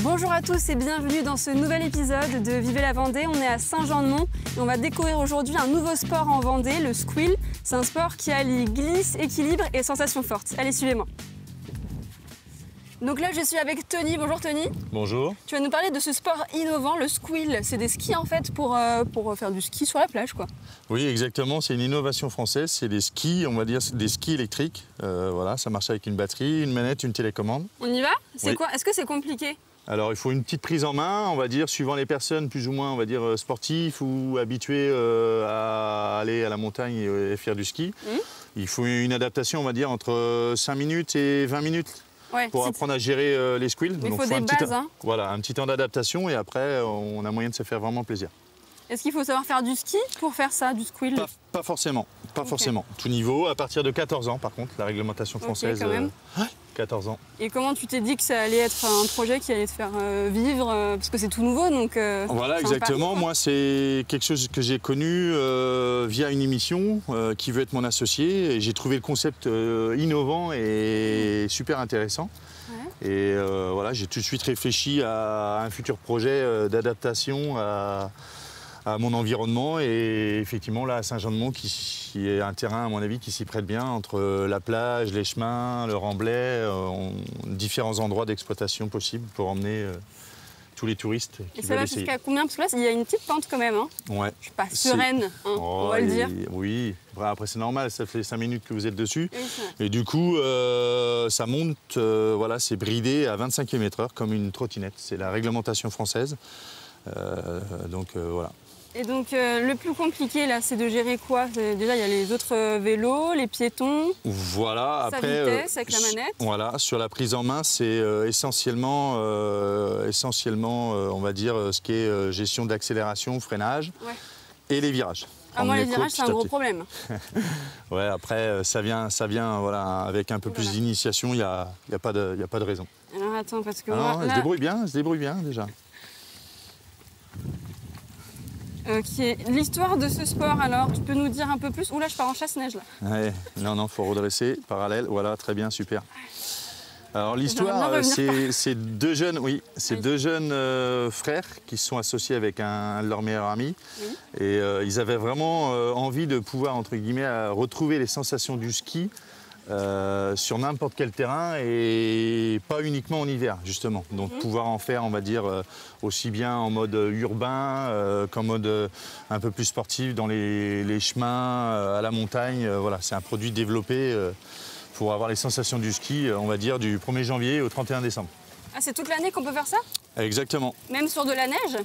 Bonjour à tous et bienvenue dans ce nouvel épisode de Vivez la Vendée. On est à Saint-Jean-de-Mont et on va découvrir aujourd'hui un nouveau sport en Vendée, le squill. C'est un sport qui allie glisse, équilibre et sensations fortes. Allez, suivez-moi. Donc là, je suis avec Tony. Bonjour Tony. Bonjour. Tu vas nous parler de ce sport innovant, le squill. C'est des skis en fait pour faire du ski sur la plage, quoi. Oui, exactement. C'est une innovation française. C'est des skis, on va dire des skis électriques. Voilà, ça marche avec une batterie, une manette, une télécommande. On y va? C'est Oui. quoi? Est-ce que c'est compliqué? Alors, il faut une petite prise en main, on va dire, suivant les personnes plus ou moins, on va dire, sportifs ou habitués à aller à la montagne et faire du ski. Il faut une adaptation, on va dire, entre 5 minutes et 20 minutes. Ouais, Pour apprendre à gérer les squills. Il faut des bases, hein. Voilà, un petit temps d'adaptation et après, on a moyen de se faire vraiment plaisir. Est-ce qu'il faut savoir faire du ski pour faire ça, du squill? Pas forcément, pas forcément. Tout niveau, à partir de 14 ans par contre, la réglementation française. Quand même. 14 ans. Et comment tu t'es dit que ça allait être un projet qui allait te faire vivre parce que c'est tout nouveau, donc... Voilà, exactement. Moi, c'est quelque chose que j'ai connu via une émission qui veut être mon associé. Et j'ai trouvé le concept innovant et super intéressant. Ouais. Et voilà, j'ai tout de suite réfléchi à un futur projet d'adaptation à mon environnement et effectivement là à Saint-Jean-de-Mont qui est un terrain à mon avis qui s'y prête bien entre la plage, les chemins, le remblai, différents endroits d'exploitation possibles pour emmener tous les touristes qui veulent essayer. Et ça va jusqu'à combien? Parce que là il y a une petite pente quand même, hein. Ouais. Je suis pas sereine, hein, on va le dire. Oui, après c'est normal, ça fait 5 minutes que vous êtes dessus. Oui, et du coup ça monte, voilà, c'est bridé à 25 km/h comme une trottinette, c'est la réglementation française. Donc voilà. Et donc le plus compliqué là, c'est de gérer quoi? Déjà il y a les autres vélos, les piétons. Voilà. Après, vitesse avec la manette. Voilà, sur la prise en main, c'est essentiellement, on va dire, ce qui est gestion d'accélération, freinage et les virages. Ah, moi les virages c'est un gros problème. Ouais, après ça vient voilà, avec un peu plus d'initiation, il y a pas de raison. Alors attends parce que elle se débrouille bien déjà. Ok, l'histoire de ce sport alors, tu peux nous dire un peu plus? Oula, je pars en chasse-neige là. Ouais, non, faut redresser, parallèle, voilà, très bien, super. Alors l'histoire, c'est deux jeunes, deux jeunes frères qui se sont associés avec un de leurs meilleurs amis. Et ils avaient vraiment envie de pouvoir, entre guillemets, retrouver les sensations du ski sur n'importe quel terrain et pas uniquement en hiver justement. Donc pouvoir en faire, on va dire, aussi bien en mode urbain qu'en mode un peu plus sportif dans les chemins à la montagne. Voilà, c'est un produit développé pour avoir les sensations du ski, on va dire, du 1er janvier au 31 décembre. Ah, c'est toute l'année qu'on peut faire ça? Exactement. Même sur de la neige?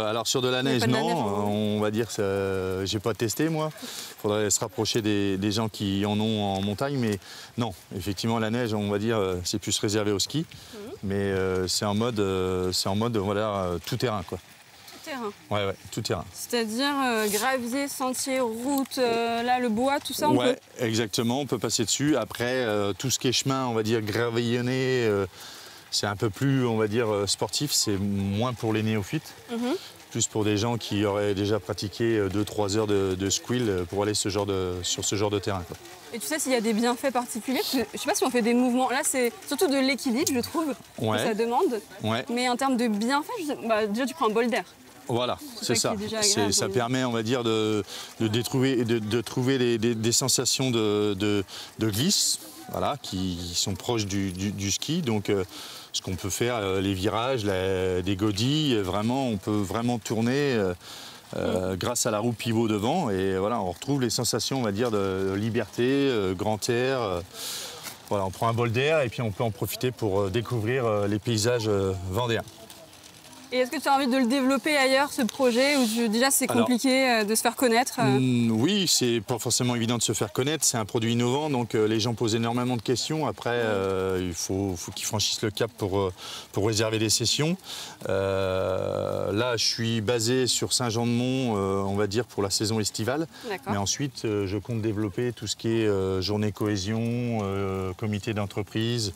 Alors sur de la neige, non. On va dire que j'ai pas testé moi. Il faudrait se rapprocher des gens qui en ont en montagne, mais non. Effectivement, la neige, on va dire, c'est plus réservé au ski, mais c'est en mode voilà, tout terrain quoi. Tout terrain. Ouais, tout terrain. C'est-à-dire gravier, sentier, route, là le bois, tout ça on peut? Exactement. On peut passer dessus. Après, tout ce qui est chemin, on va dire gravillonné. C'est un peu plus, on va dire, sportif, c'est moins pour les néophytes, plus pour des gens qui auraient déjà pratiqué 2-3 heures de squill pour aller sur ce genre de terrain, quoi. Et tu sais s'il y a des bienfaits particuliers? Je ne sais pas si on fait des mouvements, là c'est surtout de l'équilibre je trouve, que ça demande, mais en termes de bienfaits, déjà tu prends un bol d'air. Voilà, c'est ça. Ça permet, on va dire, de trouver des sensations de glisse, voilà, qui sont proches du ski. Donc, ce qu'on peut faire, les virages, des godilles, vraiment, on peut vraiment tourner grâce à la roue pivot devant. Et voilà, on retrouve les sensations, on va dire, de liberté, grand air. Voilà, on prend un bol d'air et puis on peut en profiter pour découvrir les paysages vendéens. Et est-ce que tu as envie de le développer ailleurs, ce projet, ou déjà c'est compliqué de se faire connaître? Oui, c'est pas forcément évident de se faire connaître, c'est un produit innovant, donc les gens posent énormément de questions. Après, il faut qu'ils franchissent le cap pour réserver des sessions. Là, je suis basé sur Saint-Jean-de-Mont, on va dire, pour la saison estivale. Mais ensuite, je compte développer tout ce qui est journée cohésion, comité d'entreprise.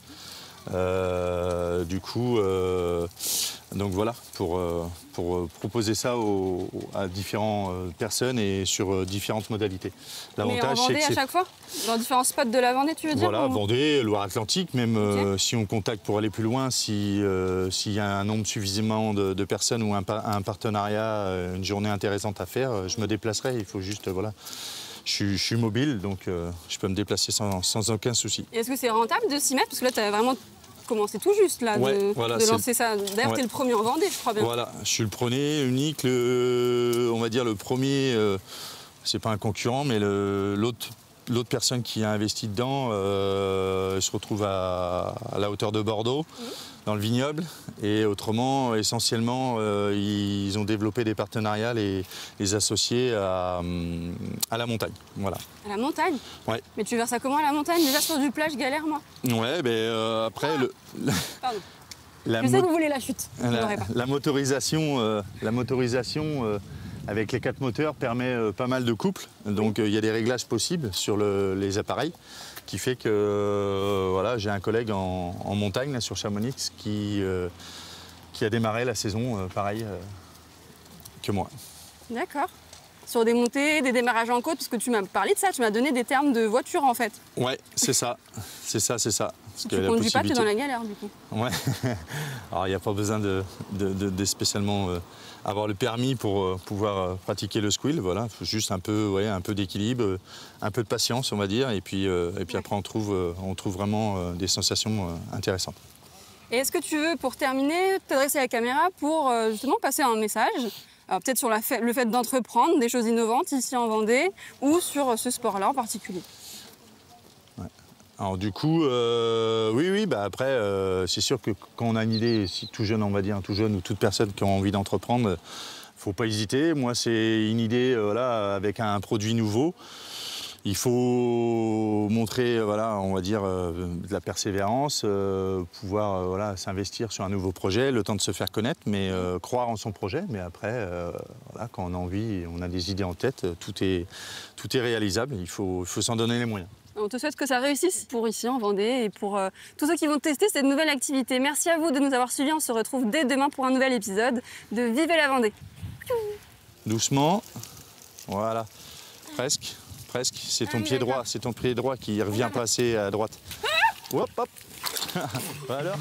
Du coup, Donc voilà, pour proposer ça à différentes personnes et sur différentes modalités. Mais en Vendée à chaque fois? Dans différents spots de la Vendée, tu veux dire? Voilà, Vendée, Loire-Atlantique, même si on contacte pour aller plus loin, s'il y a un nombre suffisamment de personnes ou un partenariat, une journée intéressante à faire, je me déplacerai. Il faut juste, voilà, je suis mobile, donc je peux me déplacer sans aucun souci. Est-ce que c'est rentable de s'y mettre? Parce que là, tu as vraiment commencé tout juste là, de lancer ça. D'ailleurs, tu es le premier en Vendée, je crois bien. Voilà, je suis le premier, unique, on va dire le premier, c'est pas un concurrent, mais l'autre personne qui a investi dedans se retrouve à la hauteur de Bordeaux, dans le vignoble. Et autrement, essentiellement, ils ont développé des partenariats, les associés à la montagne. Voilà. À la montagne? Ouais. Mais tu verses ça comment à la montagne? Déjà sur du plat, je galère moi. Ouais, ben après... Pardon. Je sais que vous voulez la chute. La motorisation, avec les 4 moteurs permet pas mal de couples. Donc il y a des réglages possibles sur les appareils, qui fait que voilà, j'ai un collègue en montagne là, sur Chamonix qui a démarré la saison pareil que moi. D'accord. Sur des montées, des démarrages en côte, parce que tu m'as parlé de ça, tu m'as donné des termes de voiture en fait. Ouais, c'est ça. C'est ça. Si tu ne conduis pas, tu es dans la galère du coup. Ouais. Alors il n'y a pas besoin de spécialement avoir le permis pour pouvoir pratiquer le squill. Voilà, il faut juste un peu d'équilibre, un peu de patience, on va dire, et puis après on trouve vraiment des sensations intéressantes. Et est-ce que tu veux, pour terminer, t'adresser à la caméra pour justement passer un message, peut-être sur le fait d'entreprendre des choses innovantes ici en Vendée ou sur ce sport-là en particulier? Alors du coup, oui, bah après, c'est sûr que quand on a une idée, si tout jeune, on va dire, tout jeune ou toute personne qui a envie d'entreprendre, faut pas hésiter. Moi, c'est une idée, voilà, avec un produit nouveau. Il faut montrer, voilà, on va dire, de la persévérance, pouvoir voilà, s'investir sur un nouveau projet, le temps de se faire connaître, mais croire en son projet. Mais après, voilà, quand on a envie, on a des idées en tête, tout est réalisable. Il faut s'en donner les moyens. On te souhaite que ça réussisse pour ici en Vendée et pour tous ceux qui vont tester cette nouvelle activité. Merci à vous de nous avoir suivis. On se retrouve dès demain pour un nouvel épisode de Vivez la Vendée. Doucement, voilà, presque. C'est ton pied droit, qui revient passer à droite. Hop, hop. Alors.